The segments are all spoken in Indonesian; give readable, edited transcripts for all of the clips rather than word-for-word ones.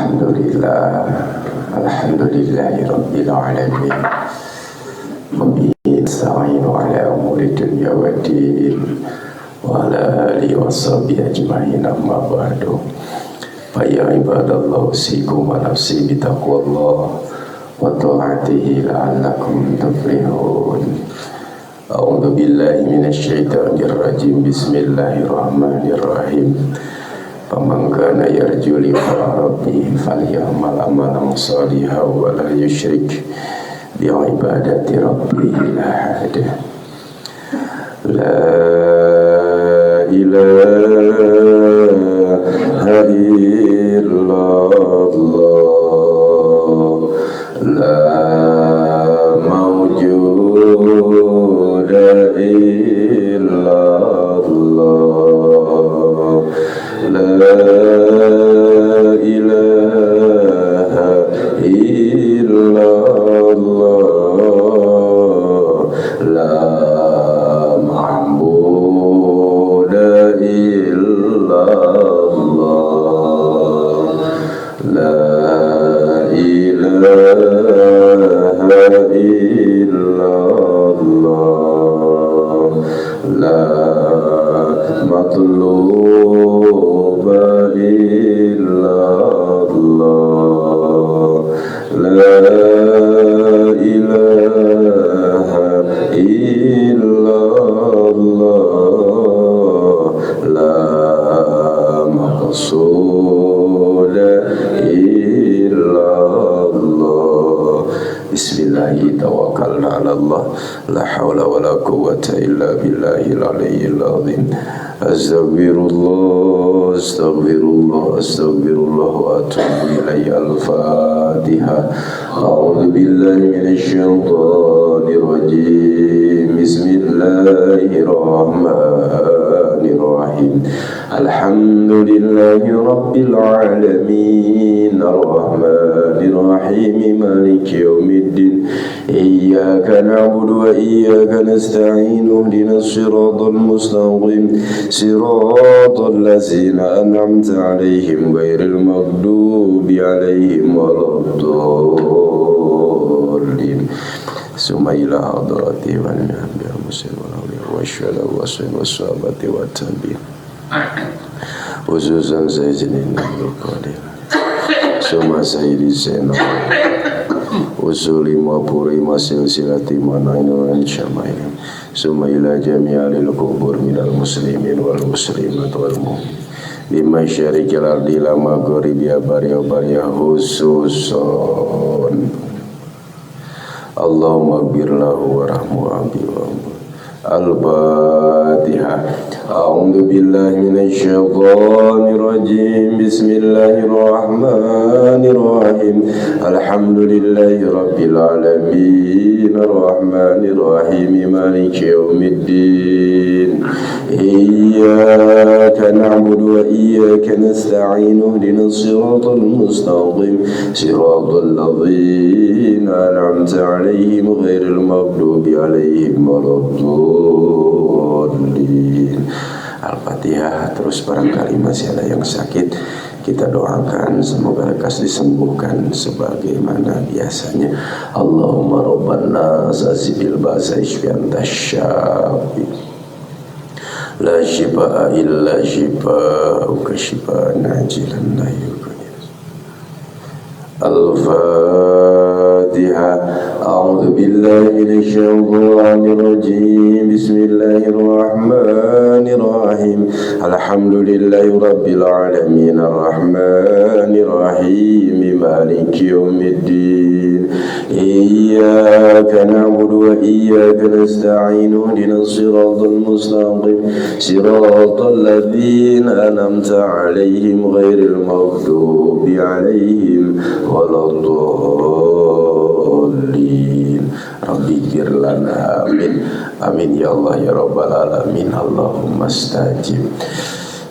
Alhamdulillahi Rabbil Alamin. Wabihi nasta'inu ala umuri dunya wa din, wa ala alihi wa sahbihi ajma'in, amma ba'du. Fa ya ibadallah, usikum wa nafsi bitaqwallah wa ta'atihi la'allakum tuflihun. A'udzu billahi minasy syaithanir rajim. Bismillahirrahmanirrahim. Faman kana yarju liqa'a rabbih falyamal amalan shalihan wa la yusyrik bi ibadati rabbih ahada. La ilaha illallah, la mawjuda illallah, la ilaha illallah, la ma'buda illallah, la ilaha illallah, la matluba illallah, la ilaha illallah, la maqsuda illallah. Bismillahi tawakkalna ala Allah, la hawla wa la quwwata illa billahil aliyyil azim. Astaghfirullah, astaghfirullah, astaghfirullah wa atubu ilayhi. Al-Fatiha. A'udzu billahi minasy syaithanir rajim. Bismillahirrahmanirrahim. Alhamdulillahi rabbil alamin, arrahmanir rahim, maliki yaumiddin. Iyyaka na'budu wa iyyaka nasta'in. Ihdinas siratal mustaqim, siratal ladzina an'amta 'alaihim ghairil maghdubi 'alaihim waladdallin. Summa ila hadrati wa nabiyil muslim wa syuhada wa sahabati wa tabi'in. Khususan Sayyidina Abdul Qadir, Summa Sayyidi Zainal Usuli Mapuri Masil Silati Manainu Syamaini, Summa ila jami'alil kubur minal muslimin wal muslimat wal mu'min bima syarikil ardi lama ghoribiya bariya khususon. Allahumma gbirlahu warahmu abi wa Al-Fatiha. A'udzu billahi minasy syaithanir rajim. Bismillahirrahmanirrahim. Alhamdulillahi rabbil alamin, arrahmanir rahim, maliki yaumiddin. Iyyaka na'budu wa iyyaka nasta'in. Ihdinas siratal mustaqim, siratal ladzina an'amta 'alaihim ghairil maghdubi 'alaihim waladdallin. Al-Fatihah. Terus barangkali masih ada yang sakit, kita doakan semoga lekas disembuhkan sebagaimana biasanya. Allahumma rabban nas azibil ba'sa ishfi'an tasyafi, la shifaa illa shifaa'uka shifaa'an ajilan la yughadiru. Al-Fatiha. A'udzu billahi minasy syaithanir rajim. Bismillahirrahmanirrahim. Alhamdulillahi rabbil alamin, arrahmanir rahim, maliki yaumiddin. Iyyaka na'budu wa iyyaka nasta'in. Ihdinas siratal mustaqim, siratal ladzina an'amta 'alaihim ghairil maghdubi 'alaihim waladdallin. Rabbi ighfir lana, amin amin ya Allah ya rabbal alamin. Allahumma astajib.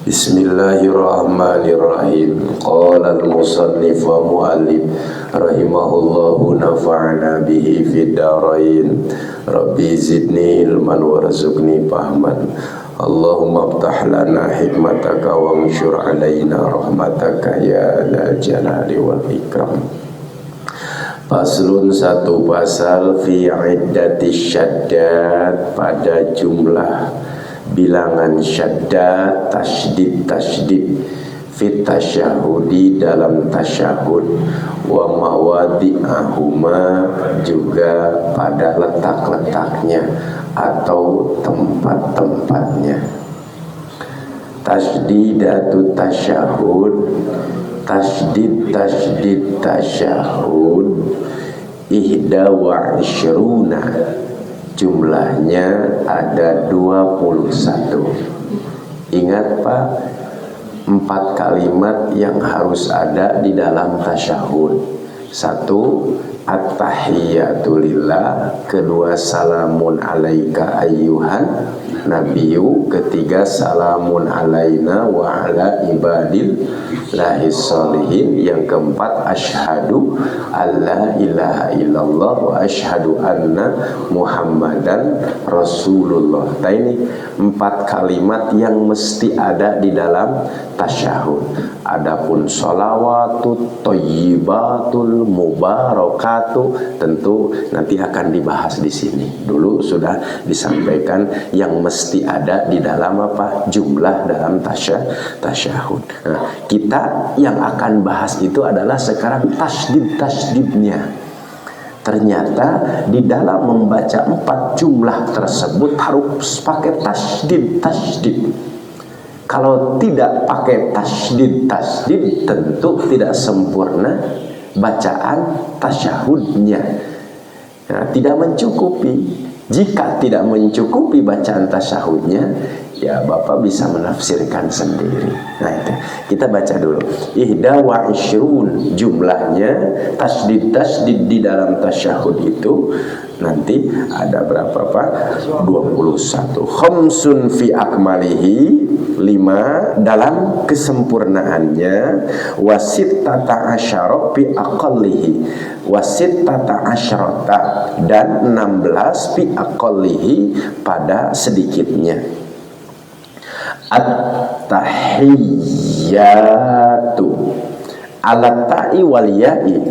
Bismillahirrahmanirrahim. Qala al-musannif wa mu'allif rahimahullahu nafa'ana bihi fid darain. Rabbi zidni ilman warzuqni fahman Allahumma aftah lana hikmataka wa anshur alaina rahmataka ya dzal jalali wal ikram. Faslun, satu pasal fi iddati syaddad, pada jumlah bilangan syaddad, tasydid fit tasyahudi, dalam tasyahud, wa mawadi'ahuma, juga pada letak-letaknya atau tempat-tempatnya. Tasydidatu tasyahud, tasydid tasyahud, ihda wa isyruna, jumlahnya ada 21. Ingat Pak, 4 kalimat yang harus ada di dalam tasyahud. 1, at-tahiyyatu lillah. 2, salamun alaika ayyuhan nabiyyu. 3, salamun alaina wa ala ibadillahi sholihin. Yang 4, asyhadu alla ilaha illallah wa asyhadu anna muhammadan rasulullah. Nah, ini 4 kalimat yang mesti ada di dalam tasyahud. Adapun sholawatut thayyibatul mubarakatuh tentu nanti akan dibahas di sini. Dulu sudah disampaikan yang mesti ada di dalam apa? Jumlah dalam tasyahud. Nah, kita yang akan bahas itu adalah sekarang tasydidnya. Ternyata di dalam membaca 4 jumlah tersebut harus pakai tasydid. Kalau tidak pakai tasydid tentu tidak sempurna bacaan tasyahudnya. Nah, tidak mencukupi. Jika tidak mencukupi bacaan tasyahudnya, ya Bapak bisa menafsirkan sendiri. Nah, itu kita baca dulu. Ihda wa isyrun, jumlahnya tasydid di dalam tasyahud itu nanti ada berapa Pak? 21. Khamsun fi akmalihi, 5 dalam kesempurnaannya, wasittata asyara fi aqallihi, wasittata asyarata, dan 16 fi aqallihi, pada sedikitnya. At-tahiyyatu ala-ta'i wal ya'i,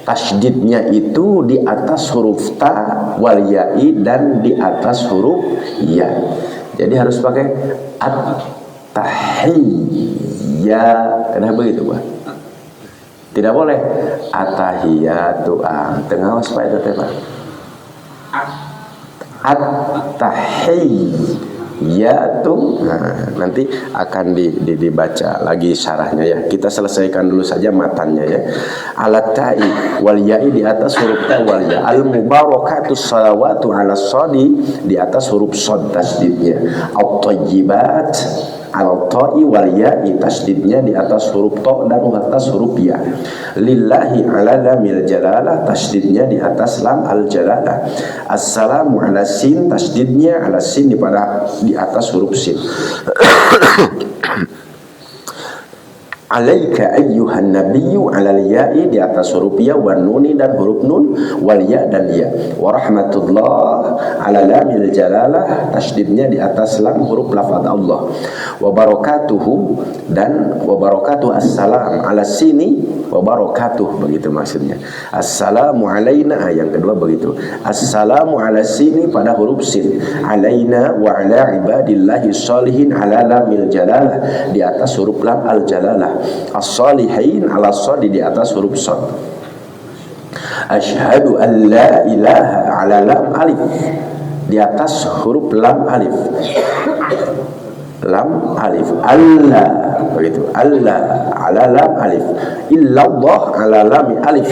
tasydidnya itu di atas huruf ta wal ya'i dan di atas huruf ya. Jadi harus pakai at-tahiyya. Kenapa begitu Pak? Tidak boleh at-tahiyyatu. Tengah supaya itu Pak. At-tahiyyatu. Nah, nanti akan dibaca lagi syarahnya ya. Kita selesaikan dulu saja matannya ya. Alat-ta'i wal ya'i di atas huruf ta wal ya. Al-mubarakatus salawatu ala shadi, di atas huruf shad tasydidnya. At-thayyibat al-ta'i wal ya'i, tasydidnya di atas huruf ta dan di atas huruf ya. Lillahi ala lamil jalalah, tasydidnya di atas lam al-jalalah. Assalamu ala sin, tasydidnya ala sin di atas huruf sin. Alaika ayyuhan nabiyyu, alal ya'i di atas huruf ya, wan nuni dan huruf nun, wal ya dan ya. Wa rahmatullah ala lamil jalalah, tasydidnya di atas lam huruf lafaz Allah. Wa barakatuhu, dan wa barakatuh assalam ala sini, wa barakatuh, begitu maksudnya. Assalamu alaina, yang kedua begitu. Assalamu ala sini pada huruf sin. Alaina wa ala ibadillahi sholihin ala lamil jalalah, di atas huruf lam al jalalah. As-shalihin ala shadi, di atas huruf shad. Asyhadu an la ilaha ala lam alif, di atas huruf lam alif. Lam alif, Allah, begitu. Allah ala lam alif. Illallah ala lam alif.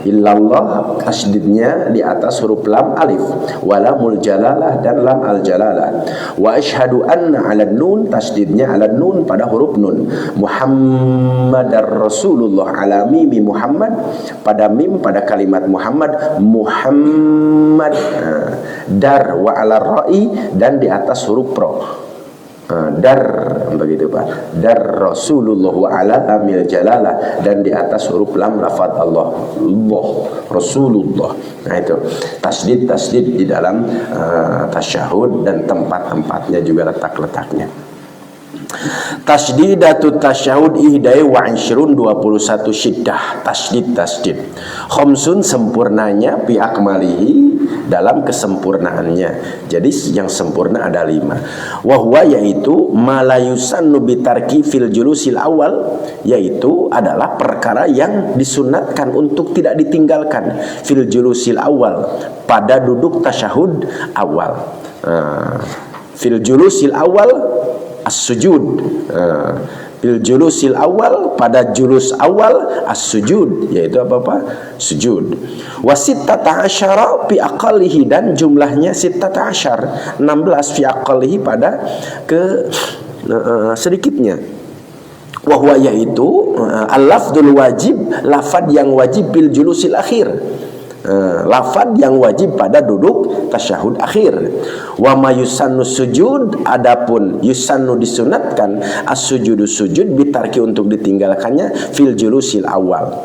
Illallah, tasydidnya di atas huruf lam alif. Walamul jalalah dan lam al jalalah. Wa asyhadu anna ala nun, tasydidnya ala nun pada huruf nun. Muhammadar Rasulullah ala mimi Muhammad, pada mim pada kalimat Muhammad. Muhammad dar wa ala ra'i, dan di atas huruf pro. Dar, begitu Pak. Dar Rasulullah wa ala amil jalalah, dan di atas huruf lam lafaz Allah, Allah Rasulullah. Nah itu tasdid di dalam tasyahud, dan tempat-tempatnya juga letak-letaknya. Tasdidatu tasyahud ihdai wa ishrun 21 syiddah. Tasdid khamsun sempurnanya, fi akmalihi dalam kesempurnaannya. Jadi yang sempurna ada 5. Wahwa yaitu malayusannu bitarki fil julusil awal, yaitu adalah perkara yang disunatkan untuk tidak ditinggalkan fil julusil awal, pada duduk tasyahud awal. Fil julusil awal as-sujud, bil julusil awal, pada julus awal as-sujud, yaitu apa? Sujud. Wa sittata asyara fi aqallihi, dan jumlahnya sittata asyar 16 fi aqallihi, pada ke sedikitnya. Wa huwa yaitu al-lafdzul wajib, lafad yang wajib bil julusil akhir, lafad yang wajib pada duduk tasyahud akhir. Wa ma yusannu sujud, adapun yusannu disunatkan as-sujudu sujud bitarki untuk ditinggalkannya fil julusil awal,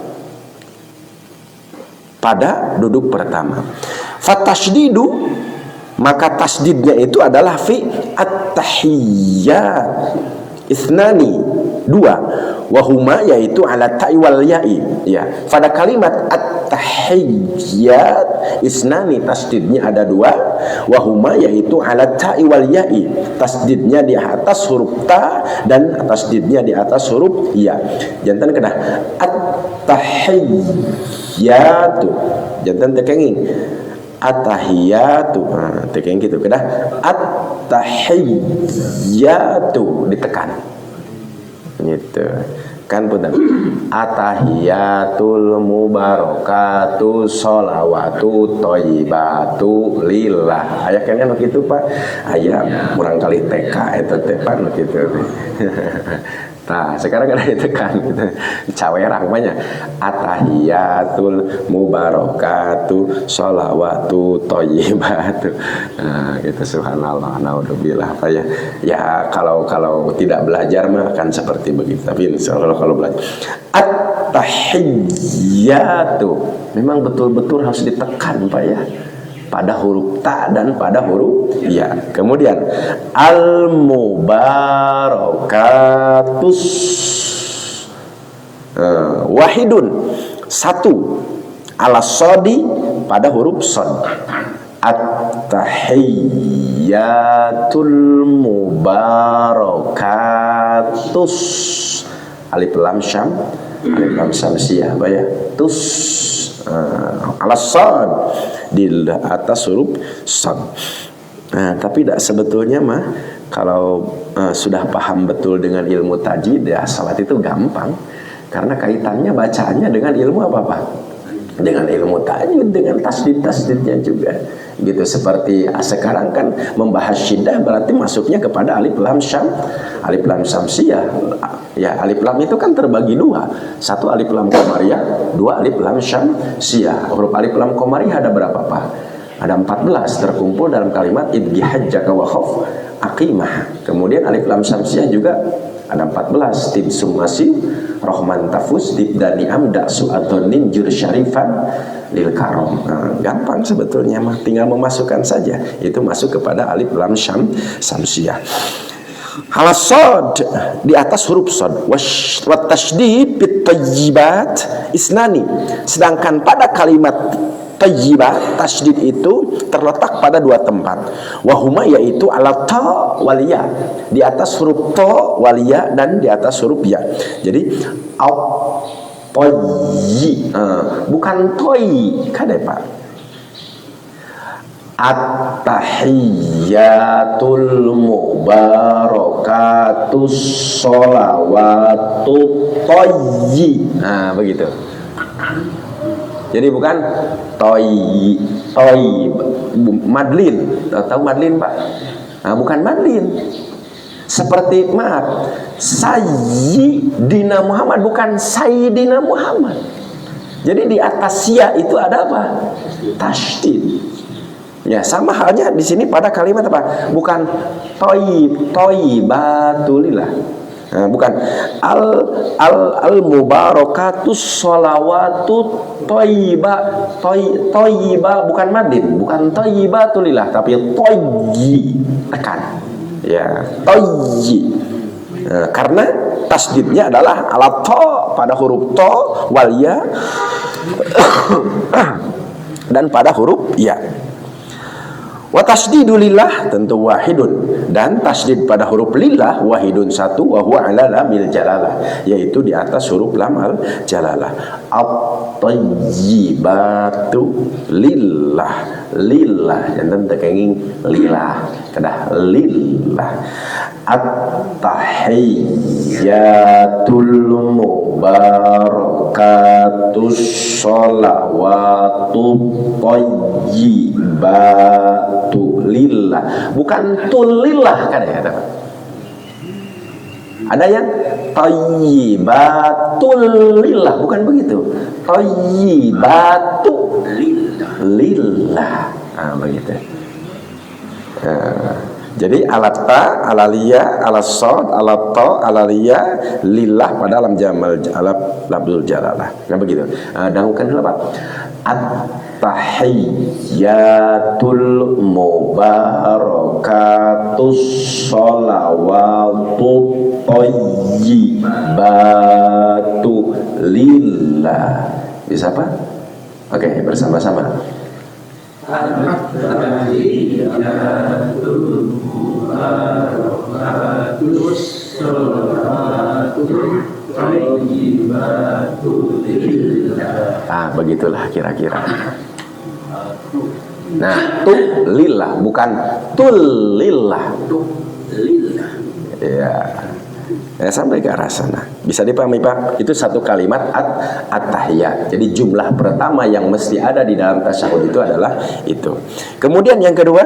pada duduk pertama. Fatashdidu, maka tasdidnya itu adalah fi at-tahiyyat isnani, 2, wahuma yaitu ala ta'i wal ya'i, ya. Pada kalimat at-tahiyyat isnani, tasdidnya ada 2, wahuma yaitu ala ta'i wal ya'i, tasdidnya di atas huruf ta dan tasdidnya di atas huruf ya. Jantan kedah at-tahiyyatu, jantan tekenging at-tahiyatu, tekeng gitu kedah at-tahiyyatu, ditekan gitu kan, punten. Atahiyatul mubarakatu sholawatu thayyibatu lillah, aya keneh begitu Pak, aya kurang kali TK eta teh Pak begitu. Nah, sekarang ada ditekan gitu. Cawerang banyak. Atahiyatul mubarakatu sholawatu thayyibatu. Nah, gitu, subhanallah, naudzubillah Pak ya. Ya kalau tidak belajar mah akan seperti begitu. Tapi insyaallah kalau belajar. At-tahiyyatu memang betul-betul harus ditekan Pak ya, pada huruf ta dan pada huruf ya. Kemudian al-mubarakatus, wahidun, 1, ala sodi, pada huruf sod. At-tahiyyatul mubarakatus, alif lam syam, alif lam syamsiyah Pak ya, tus, ala sad, di atas huruf sad. Nah, tapi tidak sebetulnya mah kalau sudah paham betul dengan ilmu tajwid ya, salat itu gampang, karena kaitannya bacaannya dengan ilmu apa Pak? Dengan ilmu tajwid, dengan tasdid-tasdidnya juga gitu. Seperti sekarang kan membahas syiddah, berarti masuknya kepada alif lam syam, alif lam syamsiyah. Ya, alif lam itu kan terbagi 2, 1 alif lam qamariyah, 2 alif lam syamsiyah. Huruf alif lam qamariyah ada berapa Pak? Ada 14 terkumpul dalam kalimat idgi hajjaka wa khaf aqimah. Kemudian alif lam syamsiyah juga ada 14, tib sumasi rohman tafus tib dani'am da'su adhonin jur syarifan lil karom. Nah, gampang sebetulnya mah, tinggal memasukkan saja, itu masuk kepada alif lam syamsiyah. Halasod, di atas huruf sod. Wat tasydid bit thayyibat isnani, sedangkan pada kalimat thayyibah tasydid itu terletak pada 2 tempat. Wahuma yaitu ala ta wal ya, di atas huruf ta wal ya dan di atas huruf ya. Jadi toyi, bukan toyi, kada Pak. At-tahiyyatul mubarakatus sholawatu toyi. Nah begitu. Jadi bukan toyi, madlin. Tahu madlin Pak? Nah, bukan madlin. Seperti maaf, Sayyidina Muhammad, bukan Sayyidina Muhammad. Jadi di atas ya itu ada apa? Tasydid. Ya, sama halnya di sini pada kalimat apa? Bukan thayyibatulillah. Nah, bukan al mubarakatus sholawatu thayyiba, bukan madin, bukan thayyibatulillah, tapi tekan. Ya, karena tasdidnya adalah ala to, pada huruf to wal ya dan pada huruf ya. Wa tasdidu lillah tentu wahidun, dan tasdid pada huruf lillah wahidun satu, wa huwa ala lamil jalalah, yaitu di atas huruf lam al jalalah. At-tayyibatu lillah, lillah jantan tekenging lillah kedah lillah. At-tahiyyatul mubarakatus sholawatu thayyibatu lillah, bukan tulillah kan ya, teman. Ada yang thayyibatul lillah, bukan begitu. Thayyibatu lillah. Nah, begitu. Jadi alat ta, alalia, alat sod, alat to, alalia, lillah pada alam jamal, alat labdul jalalah. Nah begitu. Dangukan dulu Pak. At-tahiyyatul mubarakatus sholawatu thayyibatu lillah. Bisa Pak? Oke, bersama-sama. At-tahiyyatul mubarakatus sholawatu thayyibatu lillah. Ah, begitulah kira-kira. Nah, tu lillah bukan tul lillah. Ya. Sampai ke arah sana. Bisa dipahami Pak? Itu satu kalimat at-tahiyat. Jadi jumlah pertama yang mesti ada di dalam tasyahud itu adalah itu. Kemudian yang kedua,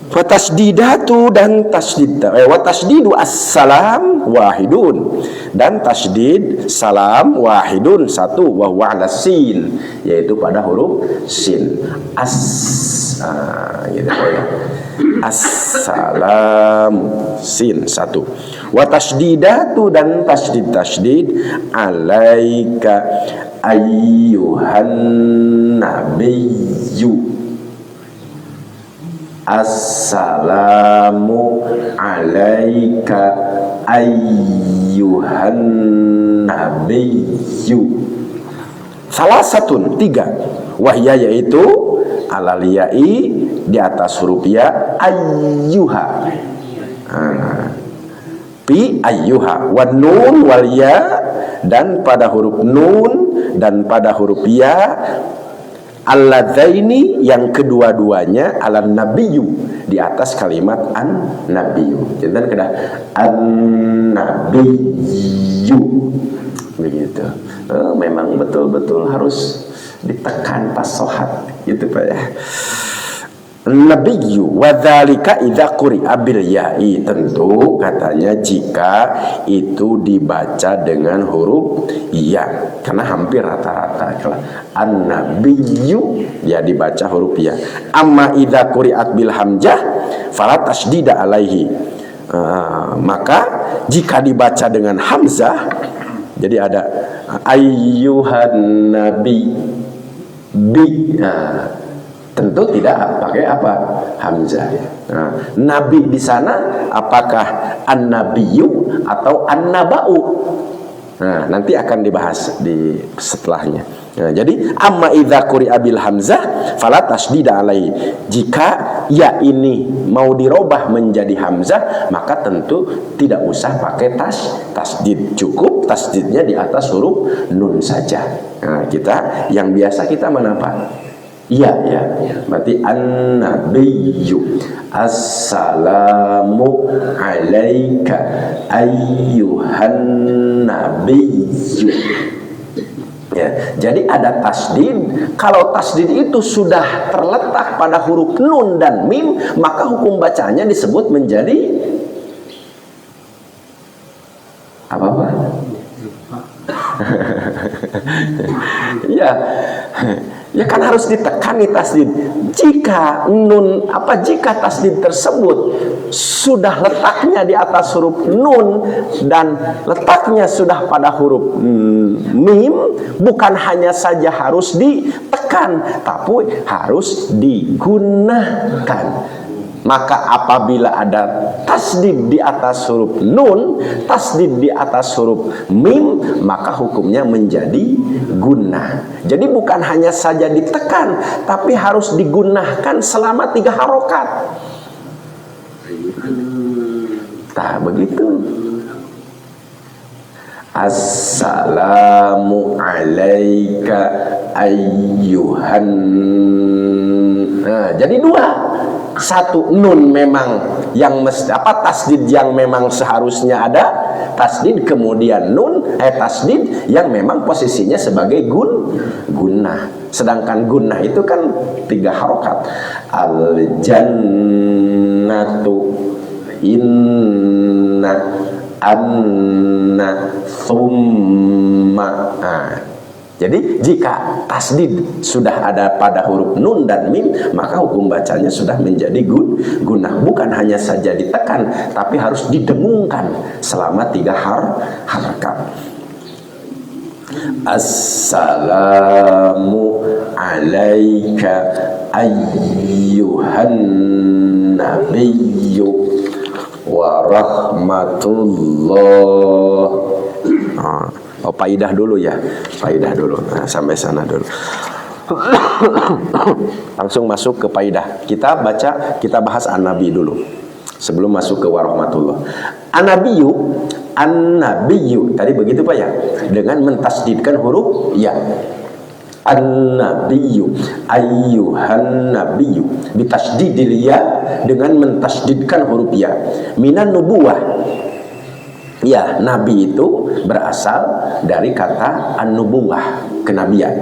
wa tasdidatu dan tasdid. Wa tasdidu as-salam wahidun, dan tasdid salam wahidun satu, wa huwa ala sin, yaitu pada huruf sin. Gitu ya. As-salam sin satu. Wa tasdidatu dan tasdid alaika ayyuhan nabiyyu. Assalamu alaika ayyuhan nabiyyu. Salah satu tiga. Wahya yaitu alaliyai di atas huruf ya, ayyuha. Pi ayyuha, wan nun wal ya, dan pada huruf nun dan pada huruf ya, alladzaini yang kedua-duanya ala nabiyyu di atas kalimat an nabiyyu. Jadi kena an nabiyyu begitu. Memang betul-betul harus ditekan pasohat gitu Pak ya. Nabiyyu wa dzalika idza quri'a bil ya'i, tentu katanya jika itu dibaca dengan huruf ya, karena hampir rata-rata an-nabiyyu ya dibaca huruf ya. Amma idza quri'at bil hamzah fala tasdida alaihi. Maka jika dibaca dengan hamzah, jadi ada ayyuhan nabi bi, tentu tidak pakai apa? Hamzah. Nah, nabi di sana apakah an-nabiyyu atau an-naba'u? Nah, nanti akan dibahas di setelahnya. Nah, jadi amma idza quri'a bil hamzah fala tasdida alai. Jika ya ini mau dirubah menjadi hamzah, maka tentu tidak usah pakai tasdid. Cukup tasdidnya di atas huruf nun saja. Nah, kita yang biasa kita menapa? Iya ya, berarti an-nabiyyu. Assalamu alaika ayyuhan nabiyyu. Ya, jadi ada tasdid. Kalau tasdid itu sudah terletak pada huruf nun dan mim, maka hukum bacanya disebut menjadi apa? Ya. Ya kan harus ditekan nih tasdid. Jika jika tasdid tersebut sudah letaknya di atas huruf nun dan letaknya sudah pada huruf mim, bukan hanya saja harus ditekan, tapi harus digunakan. Maka apabila ada tasdid di atas huruf nun, tasdid di atas huruf mim, maka hukumnya menjadi gunnah. Jadi bukan hanya saja ditekan, tapi harus digunakan selama 3 harokat. Nah, begitu. Assalamu alayka ayyuhan. Nah, jadi 2. 1 nun memang yang tasdid yang memang seharusnya ada tasdid, kemudian nun tasdid yang memang posisinya sebagai gunnah. Sedangkan gunnah itu kan 3 harokat. Al jannatu inna anna thumma. Jadi jika tasdid sudah ada pada huruf nun dan mim, maka hukum bacanya sudah menjadi gunnah. Bukan hanya saja ditekan, tapi harus didengungkan selama 3 harakat. Assalamu alayka ayyuhan nabiyyu wa rahmatullah. Faidah dulu ya, faidah dulu. Nah, sampai sana dulu. Langsung masuk ke faidah. Kita bahas an-nabi dulu sebelum masuk ke warahmatullah. An-nabiyyu tadi begitu Pak ya, dengan mentasdidkan huruf ya. An-nabiyyu ayyuhan nabiyyu bitasdidil ya, dengan mentasdidkan huruf ya. Minan nubuwah. Ya, nabi itu berasal dari kata an-nubuwah, kenabian.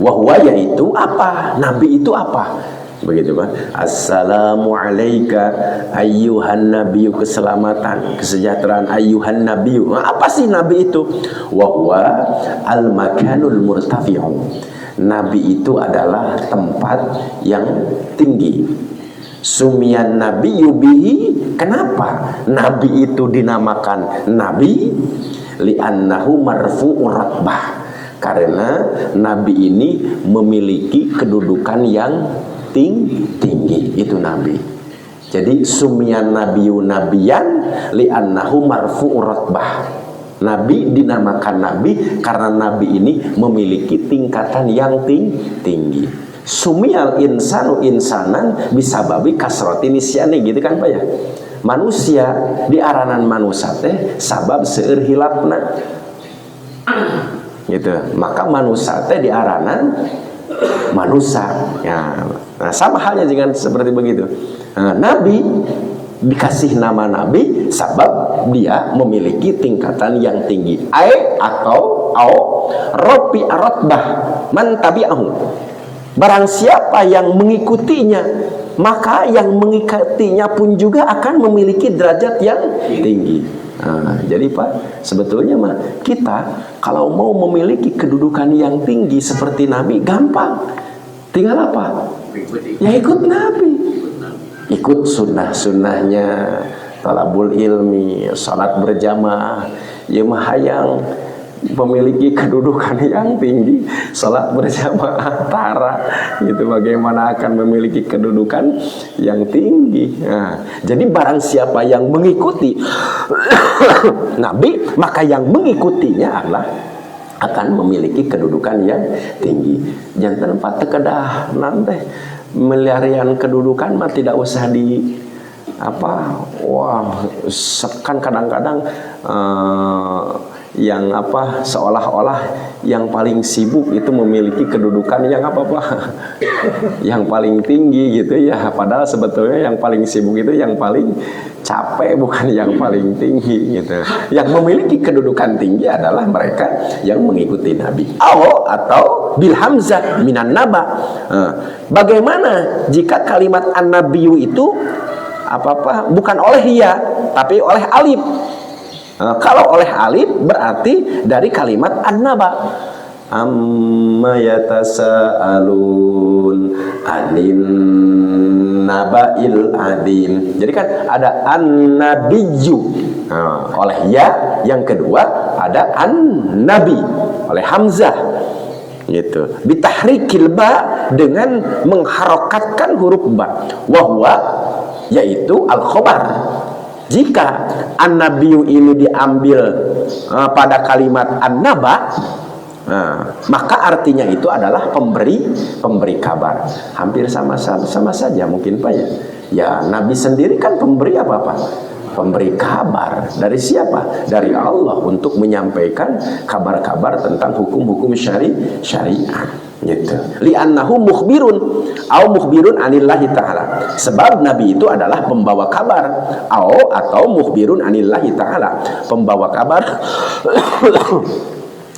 Wahwa yaitu apa? Nabi itu apa? Begitu Pak. Assalamu alayka ayyuhan nabiyyu, keselamatan, kesejahteraan ayyuhan nabiyyu. Apa sih nabi itu? Wahwa al-makanul murtafi'u. Nabi itu adalah tempat yang tinggi. Sumiyan nabiyyu bihi. Kenapa nabi itu dinamakan nabi? Li'annahu marfu'ur ratbah. Karena nabi ini memiliki kedudukan yang tinggi. Itu nabi. Jadi sumiyan nabiyyu nabiyan li'annahu marfu'ur ratbah. Nabi dinamakan nabi karena nabi ini memiliki tingkatan yang tinggi. Sumiyal insanu insanan bisababi kasroti nisyani, gitu kan Pak ya. Manusia diaranan manusia teh sabab seueur hilapna. Gitu. Maka manusia teh diaranan manusia. Ya. Nah, sama halnya dengan seperti begitu. Nah, nabi dikasih nama nabi sabab dia memiliki tingkatan yang tinggi. Atau rofi aratbah man tabi'ahu. Barang siapa yang mengikutinya, maka yang mengikutinya pun juga akan memiliki derajat yang tinggi. Nah, jadi Pak, sebetulnya mah kita kalau mau memiliki kedudukan yang tinggi seperti Nabi gampang. Tinggal apa? Ya ikut Nabi. Ikut sunnah-sunnahnya, talabul ilmi, salat berjamaah, ya mah hayang memiliki kedudukan yang tinggi, salat berjamaah tara, itu bagaimana akan memiliki kedudukan yang tinggi. Nah, jadi barang siapa yang mengikuti Nabi, maka yang mengikutinya adalah akan memiliki kedudukan yang tinggi. Jangan tempat kedah nanti melarian kedudukan mah tidak usah di apa. Wah, kan kadang-kadang yang apa seolah-olah yang paling sibuk itu memiliki kedudukan yang apa Pak? Yang paling tinggi gitu ya. Padahal sebetulnya yang paling sibuk itu yang paling capek, bukan yang paling tinggi gitu. Yang memiliki kedudukan tinggi adalah mereka yang mengikuti Nabi. Atau bil hamzah minan naba. Bagaimana jika kalimat an-nabiyyu itu apa bukan oleh ya, tapi oleh alif. Kalau oleh alif berarti dari kalimat an-naba. amma yatasaalun anin nabail adim. Jadi kan ada an-nabiyyu oleh ya, yang kedua ada an-nabi oleh hamzah gitu. Bitahrikil ba, dengan mengharokatkan huruf ba, wahwa yaitu al-khobar. Jika an-nabiyyu ini diambil pada kalimat an-naba, maka artinya itu adalah pemberi kabar. Hampir sama saja mungkin Pak ya. Ya, Nabi sendiri kan pemberi apa-apa? Pemberi kabar. Dari siapa? Dari Allah, untuk menyampaikan kabar-kabar tentang hukum-hukum syariah gitu. Li'annahu mukhbirun au mukhbirun anillahi ta'ala. Sebab Nabi itu adalah pembawa kabar, atau mukhbirun anillahi ta'ala, pembawa kabar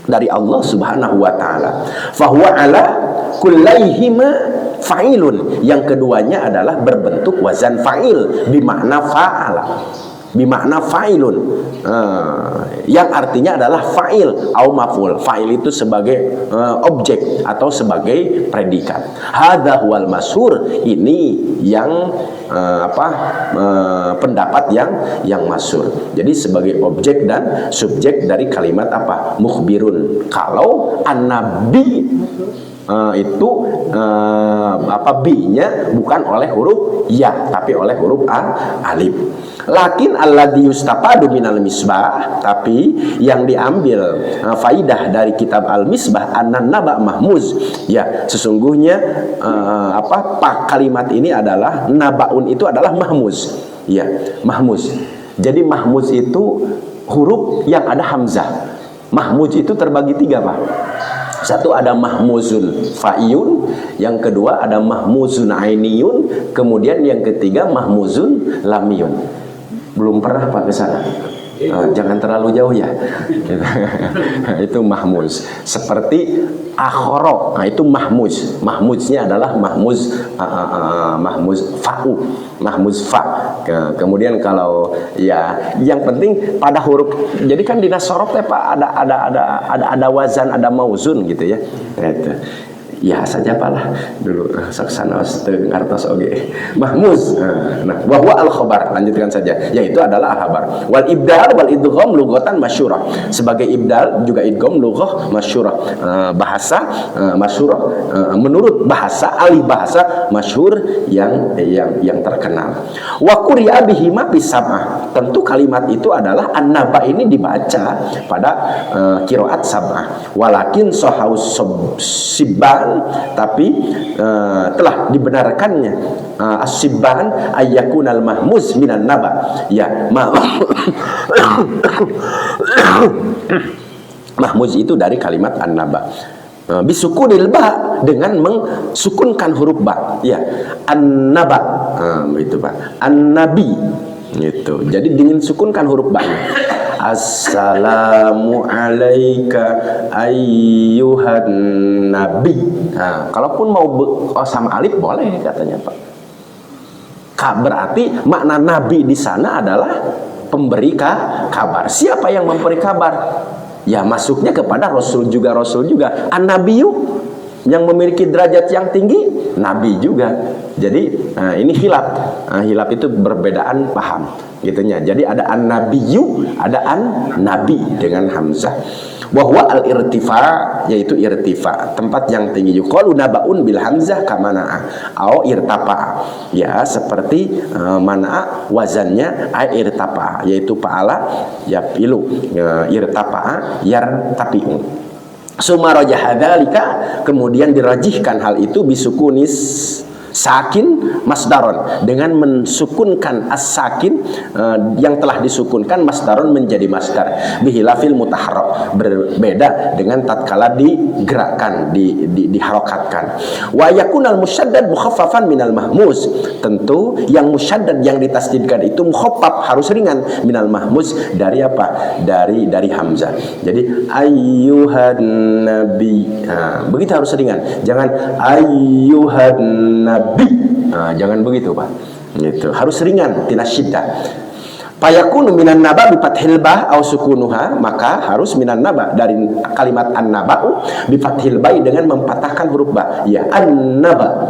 dari Allah Subhanahu wa taala. Fahuwa ala kullaihima fa'ilun. Yang keduanya adalah berbentuk wazan fa'il, bimakna fa'ala, bimakna fa'ilun, yang artinya adalah fa'il au maf'ul. Fa'il itu sebagai objek atau sebagai predikat. Hadza huwal masyhur. Ini yang pendapat yang masyhur. Jadi sebagai objek dan subjek dari kalimat apa? Mukhbirun. Kalau an-nabi itu bi-nya bukan oleh huruf ya, tapi oleh huruf alif. Lakin alladzi yustafadu minal misbah, tapi yang diambil faidah dari kitab al-misbah an-naba mahmuz. Ya, sesungguhnya kalimat ini adalah nabaun, itu adalah mahmuz. Ya, mahmuz. Jadi mahmuz itu huruf yang ada hamzah. Mahmuz itu terbagi tiga, Pak. Satu ada mahmuzun fa'iyun, yang kedua ada mahmuzun ainiyun, kemudian yang ketiga mahmuzun lamiyun. Belum pernah Pak ke sana. Jangan terlalu jauh ya. Itu mahmuz. Seperti akhoro, itu mahmuz. Mahmuznya adalah mahmuz fa'u, mahmuz fa. Kemudian kalau ya, yang penting pada huruf. Jadi kan di nasorof Pak ada wazan, ada mauzun gitu ya. Itu. Ya saja palah dulu saksana ngartos oge mahmuz. Nah, wa huwa al-khabar, lanjutkan saja, yaitu adalah al-khabar. Wal ibdal wal idgham lughatan masyhurah. Sebagai ibdal juga idgham lughah masyhurah, bahasa masyhurah, menurut bahasa ahli bahasa masyhur yang terkenal. Wa quri'a bihima bisab'ah. Tentu kalimat itu adalah an-naba ini dibaca pada qiraat sab'ah. Walakin sahaus sibban, tapi telah dibenarkannya as-sibban ayyakunal mahmuz minan naba. Ya, mahmuz itu dari kalimat an-naba. Bisukunil ba, dengan mensukunkan huruf ba. Ya, an-naba, itu Pak. An-nabi gitu. Jadi dengan sukunkan huruf ba. Assalamu alaika ayyuhan nabi. Nah, kalaupun mau sama alif boleh katanya Pak. Berarti makna nabi di sana adalah pemberi kabar. Siapa yang memberi kabar? Ya, masuknya kepada rasul juga. An-nabiyyu, yang memiliki derajat yang tinggi, nabi juga. Jadi ini khilaf. Khilaf itu berbedaan paham gitunya. Jadi ada an-nabiyyu, ada an-nabi dengan hamzah. Wa huwa al-irtifa, yaitu irtifa, tempat yang tinggi. Yuqalu nabaun bil hamzah kamana au irtafa. Ya, seperti mana wazannya irtafa, yaitu fa'ala ya pilu, irtafa yartafi'u. Sumaraja hadzalika, kemudian dirajihkan hal itu bisukunis sakin masdaron, dengan mensukunkan as-sakin yang telah disukunkan masdaron menjadi masdar, bihilafil mutaharrak, berbeda dengan tatkala digerakkan, diharokatkan. Wa yakunal musyaddad mukhaffafan minal mahmuz, tentu yang musyaddad yang ditasdidkan itu mukhaffaf, harus ringan, minal mahmuz, dari apa? Dari hamzah. Jadi ayyuhan nabi, begitu harus ringan, jangan ayyuhan nabi. Jangan begitu Pak. Gitu. Harus ringan, tidak syiddah. Fayakunu minan naba bi fathil ba au sukunuha, maka harus minan naba dari kalimat an-naba'u bi fathil ba dengan mempatahkan huruf ba. Ya, an-naba.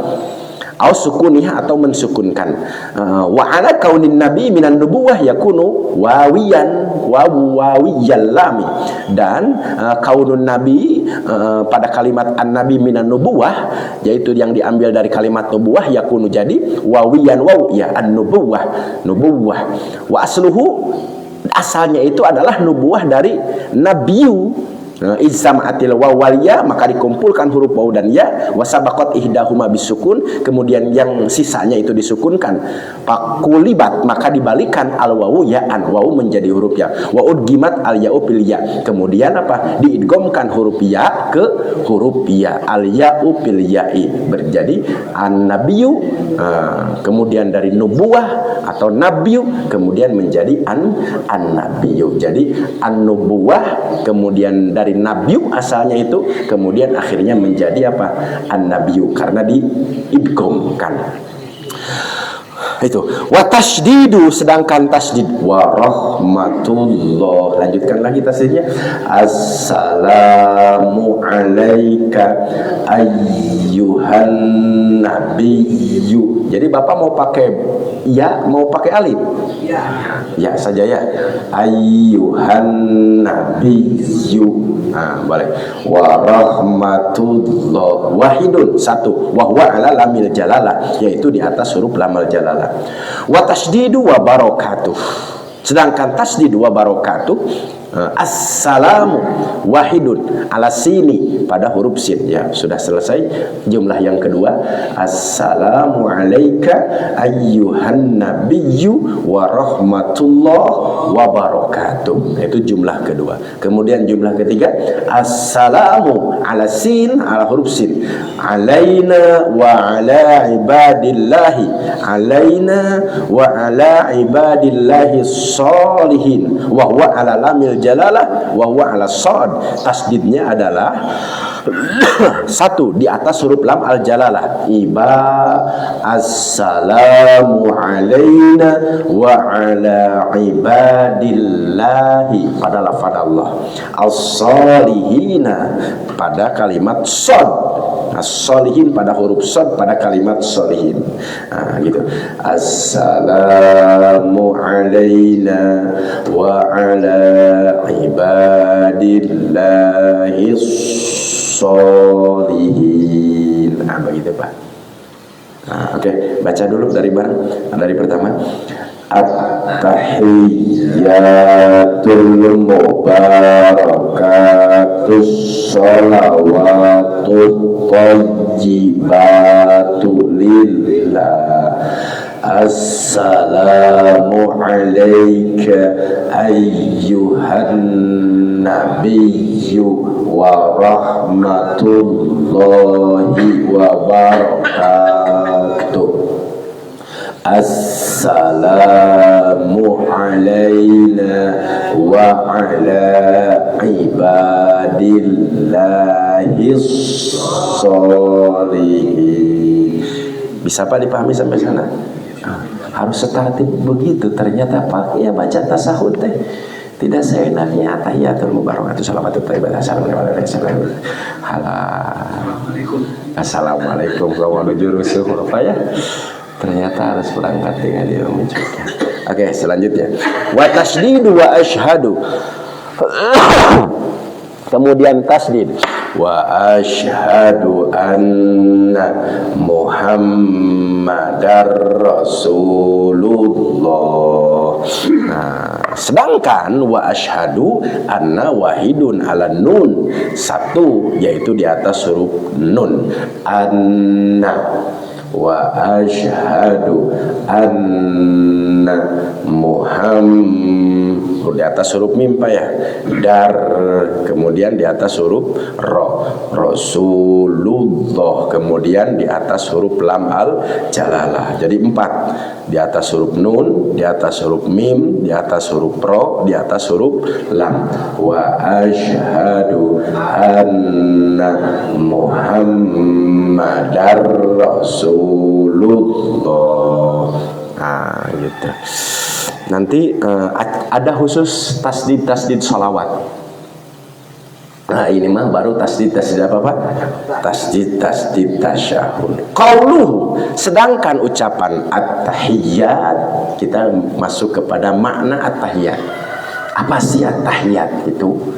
Au sukuniha atau mensukunkan. Wa ala kaunin nabi minan nubuwah yakunu wawiyal lami. Dan kaunun nabi pada kalimat an-nabi minan nubuwah, yaitu yang diambil dari kalimat nubuwah, yakunu jadi wawiyan waw ya an-nubuwah, nubuwah. Wa asluhu, asalnya itu adalah nubuwah dari nabiyu. Izama'atil waw wal ya, maka dikumpulkan huruf waw dan ya, wasabaqat ihdahuma bisukun, kemudian yang sisanya itu disukunkan. Pakulibat, maka dibalikan al wawu ya'an, waw menjadi huruf ya. Wa udgimat al ya'u bil ya, kemudian apa? Diidghamkan huruf ya ke huruf ya. Al ya'u bil ya'i, berjadi an-nabiyyu, kemudian dari nubuwah atau nabiyyu kemudian menjadi an-nabiyyu. Jadi an-nubuwah kemudian dari nabiyu asalnya itu, kemudian akhirnya menjadi apa? An-nabiyu, karena diidghamkan. Itu wa tasdidu, sedangkan tasdid wa rahmatullah. Lanjutkan lagi tasdidnya. Assalamu alayka ayyuhan nabiyyu. Jadi Bapak mau pakai ya, mau pakai alif? Ya saja ya. Ayyuhan nabiyyu. Boleh. Wa rahmatullah. Wahidun, satu. Wa huwa ala lamil jalalah, yaitu di atas huruf lamil jalalah. Wa tasdidu wa barakatuh. Sedangkan tasdid wa barakatuh, assalamu wahidun ala sini, pada huruf sin. Ya, sudah selesai jumlah yang kedua. Assalamu alayka ayyuhan nabiyyu wa rahmatullah wa barakatuh. Itu jumlah kedua. Kemudian jumlah ketiga, assalamu ala sin, ala huruf sin, alaina wa ala ibadillahi, alaina wa ala ibadillahi sholihin, wa huwa ala lamil jalalah wa huwa ala shad. Tasdidnya adalah satu di atas huruf lam al jalalah. Assalamu alaina wa ala ibadillahi pada lafaz Allah, as-solihina pada kalimat shad, as-solihin pada huruf shad pada kalimat solihin. Gitu. Assalamu alaina wa ala ibadillahi sholihin. Begitu Pak. Oke, baca dulu dari bareng. Dari pertama. At-tahiyyatul mubarakatus sholawatut thayyibatu lillah. Assalamu alayka ayyuhan nabiyyu wa rahmatullahi wa barakatuh. Assalamu alayna wa ala ibadillahi sholihin. Bisa Pak dipahami sampai sana? Harus setertib begitu. Ternyata Pak ya baca tasahud teh tidak seenaknya. Tahiyatul mubarakatuh salamatut thayyibat. Assalamualaikum warahmatullahi wabarakatuh. Apa ya? Ternyata harus berangkat dengan dia mengucapkan. Oke, selanjutnya. Wa tasdidu wa ashhadu. Kemudian tasdid. Wa ashhadu anna Muhammadar Rasulullah. Sedangkan wa ashhadu anna wahidun ala nun, satu yaitu di atas huruf nun. Anna wa ashhadu anna Muhammad, di atas huruf mim Pak ya, dar, kemudian di atas huruf ro, Rasulullah, kemudian di atas huruf lam al jalalah. Jadi 4, di atas huruf nun, di atas huruf mim, di atas huruf ro, di atas huruf lam. Wa ashhadu anna Muhammadar Rasulullah. Gitu. Nanti ada khusus tasdid sholawat. Nah ini mah baru tasdid apa Pak? Tasdid tasyahud. Qauluhu, sedangkan ucapan at-tahiyyat, kita masuk kepada makna at-tahiyyat. Apa sih at-tahiyyat itu?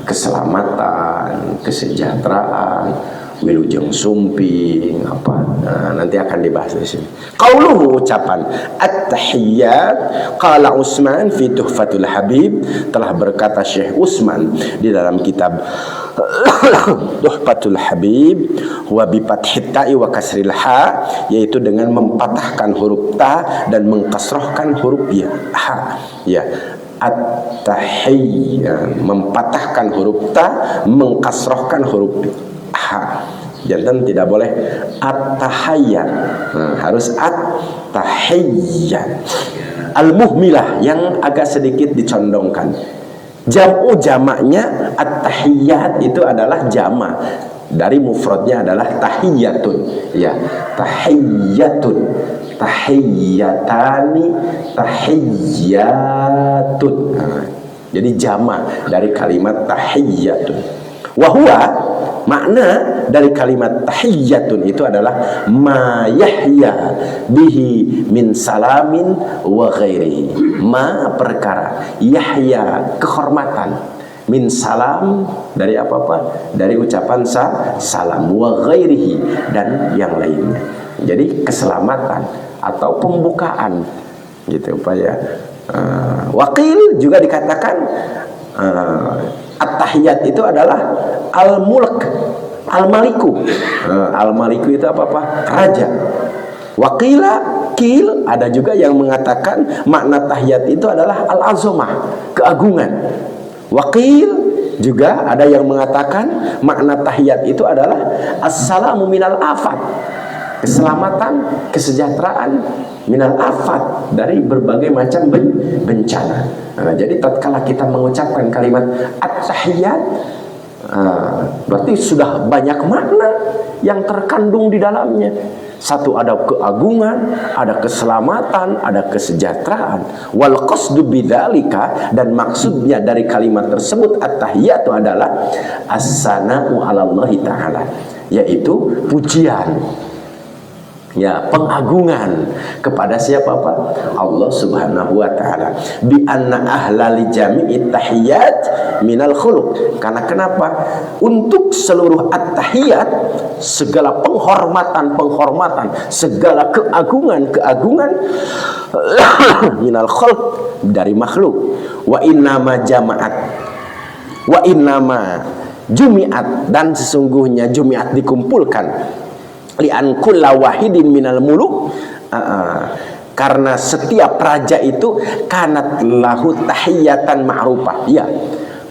Keselamatan, kesejahteraan, wilujeng sumping apa. Nanti akan dibahas di sini. Qauluhu, ucapan at-tahiyyat, qala Utsman fi Tuhfatul Habib, telah berkata Syekh Utsman di dalam kitab Tuhfatul Habib, wa bi fathit ta'i wa kasril ha, yaitu dengan mempatahkan huruf ta dan mengkasrahkan huruf ya ha. Ya, at-tahiyyat, mempatahkan huruf ta, mengkasrahkan huruf ha. Jangan tidak boleh at-tahiyyat, harus at-tahiyyat. Al-muhmilah, yang agak sedikit dicondongkan. Jam'u jamaknya at-tahiyyat itu adalah jama'. Dari mufradnya adalah tahiyyatun. Ya, tahiyyatun, tahiyyatani, tahiyyatun. Jadi jama' dari kalimat tahiyyatun. Wahwa, makna dari kalimat tahiyyatun itu adalah ma yahya bihi min salamin wa ghairihi. Ma perkara, yahya kehormatan, min salam dari apa-apa, dari ucapan salam, wa ghairihi dan yang lainnya. Jadi keselamatan atau pembukaan gitu Pak ya. Waqil juga dikatakan at-tahiyyat itu adalah al-mulk, al-maliku. Al-maliku itu apa-apa? Raja. Waqila, kil, ada juga yang mengatakan makna tahiyat itu adalah al-azamah, keagungan. Waqil, juga ada yang mengatakan makna tahiyat itu adalah assalamu minal afat, keselamatan, kesejahteraan, minal afat, dari berbagai macam bencana. Jadi tatkala kita mengucapkan kalimat at-tahiyyat, berarti sudah banyak makna yang terkandung di dalamnya. Satu, ada keagungan, ada keselamatan, ada kesejahteraan. Wal qasdu bidzalika, dan maksudnya dari kalimat tersebut at-tahiyyatu adalah as-sana'u 'ala Allah taala, yaitu pujian, ya, pengagungan kepada siapa Pak? Allah Subhanahu wa taala. Bi anna ahlali jami'it tahiyyat minal khuluq. Karena kenapa? Untuk seluruh at-tahiyyat, segala penghormatan, segala keagungan minal khuluq, dari makhluk. Wa innama jama'at, wa innama jumi'at, dan sesungguhnya jumi'at dikumpulkan, li'an kulla wahidin minal muluk, karena setiap raja itu kanat lahu tahiyatan ma'rufah. Ya,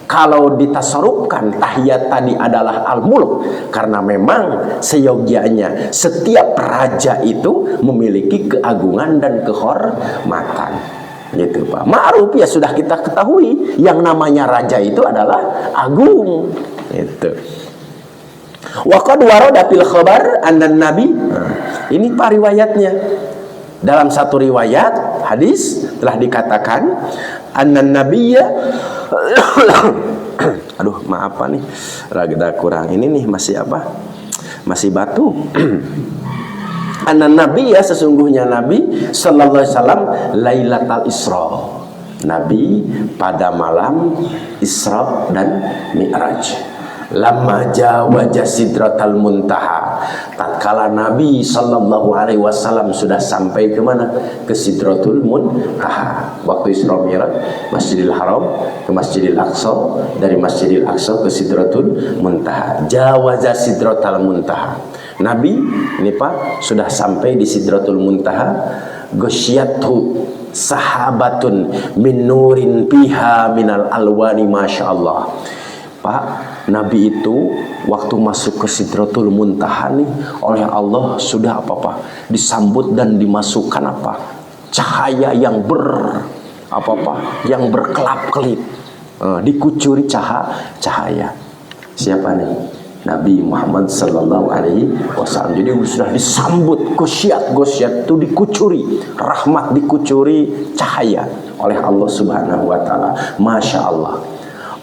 kalau ditasarufkan tahiyat tadi adalah al-muluk, karena memang seyogianya setiap raja itu memiliki keagungan dan kehormatan. Gitu Pak. Ma'ruf, ya sudah kita ketahui, yang namanya raja itu adalah agung. Itu. Wa qad warada fil khabar anna nabi. Ini Pak riwayatnya. Dalam satu riwayat hadis telah dikatakan anna nabiyya aduh maaf Pak nih, rada kurang ini nih, masih apa? Masih batu. Anna nabiyya, sesungguhnya Nabi sallallahu alaihi wasallam Lailatul Isra. Nabi pada malam Isra dan Mi'raj. Lamma jawaja sidratal muntaha, tatkala Nabi sallallahu alaihi wasallam sudah sampai ke mana? Ke Sidratul Muntaha. Waktu Isra Mi'raj, Masjidil Haram ke Masjidil Aqsa, dari Masjidil Aqsa ke Sidratul Muntaha. Jawaza sidratal muntaha. Nabi ini Pak sudah sampai di Sidratul Muntaha. Ghasyiyatu sahabatun min nurin biha minal alwani, masyaallah. Pak, Nabi itu waktu masuk ke Sidratul Muntaha nih, oleh Allah sudah apa-apa disambut dan dimasukkan apa? Cahaya yang yang berkelap-kelip, dikucuri cahaya. Siapa nih? Nabi Muhammad sallallahu alaihi wasallam. Jadi sudah disambut gosyiat itu dikucuri rahmat, dikucuri cahaya oleh Allah Subhanahu wa taala. Masya Allah.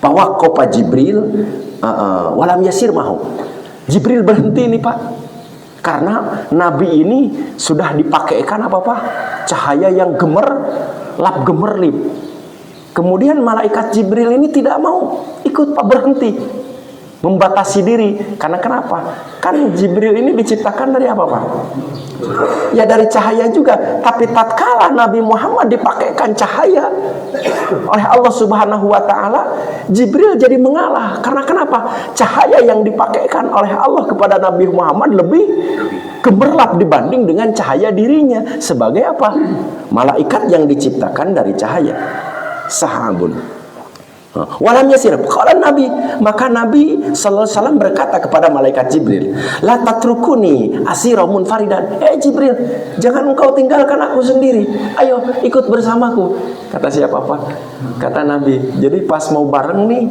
Fawaqafa Jibril walam yasir mahu. Jibril berhenti nih Pak, karena Nabi ini sudah dipakaikan apa Pak? Cahaya yang gemerlap gemerlip. Kemudian malaikat Jibril ini tidak mau ikut Pak, berhenti, membatasi diri. Karena kenapa? Kan Jibril ini diciptakan dari apa Pak? Ya dari cahaya juga. Tapi tatkala Nabi Muhammad dipakaikan cahaya oleh Allah Subhanahu wa taala, Jibril jadi mengalah. Karena kenapa? Cahaya yang dipakaikan oleh Allah kepada Nabi Muhammad lebih gemerlap dibanding dengan cahaya dirinya. Sebagai apa? Malaikat yang diciptakan dari cahaya. Sahabun walam yasir. Qala Nabi, maka Nabi sallallahu alaihi wasallam berkata kepada malaikat Jibril, la tatrukuni asira munfaridan. Jibril, jangan engkau tinggalkan aku sendiri, ayo ikut bersamaku. Kata siapa Pak? Kata Nabi. Jadi pas mau bareng nih,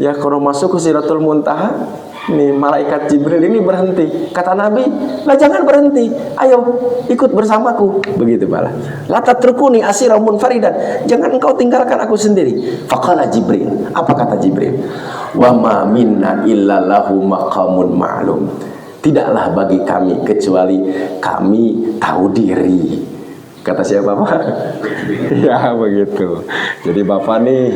ya kalau masuk ke Sidratul Muntaha, nih malaikat Jibril ini berhenti. Kata Nabi, lah jangan berhenti, ayo ikut bersamaku. Begitu Pak. La tatrukuni asira munfaridan, jangan engkau tinggalkan aku sendiri. Faqala Jibril, apa kata Jibril? Wa ma minna illa lahu maqamun ma'lum. Tidaklah bagi kami kecuali kami tahu diri. Kata siapa Pak? Ya begitu. Jadi Bapak nih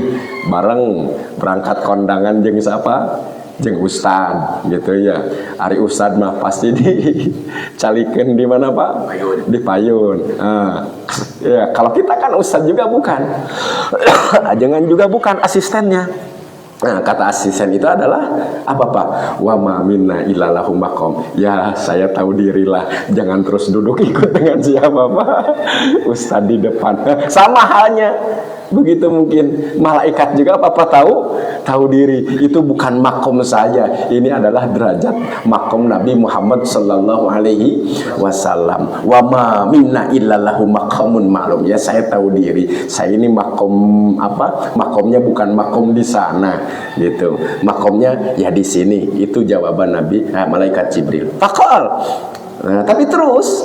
bareng berangkat kondangan jeung siapa? Jeung Ustad gitu ya. Ari Ustad mah pasti dicalikeun di mana Pak? Di payun. Ya kalau kita kan Ustad juga bukan. Jangan juga bukan asistennya. Nah, kata asisten itu adalah apa Pak? Wa ma minna illa lahu maqam. Ya, saya tahu dirilah. Jangan terus duduk ikut dengan siapa Pak? Ustaz di depan. Sama halnya. Begitu mungkin malaikat juga Bapak tahu diri. Itu bukan makom saja. Ini adalah derajat makom Nabi Muhammad sallallahu alaihi wasallam. Wa ma minna illa lahu maqamun ma'lum. Ya, saya tahu diri. Saya ini makom apa? Makomnya bukan makom di sana. Gitu. Makomnya ya di sini. Itu jawaban Nabi malaikat Jibril. Faqal. Tapi terus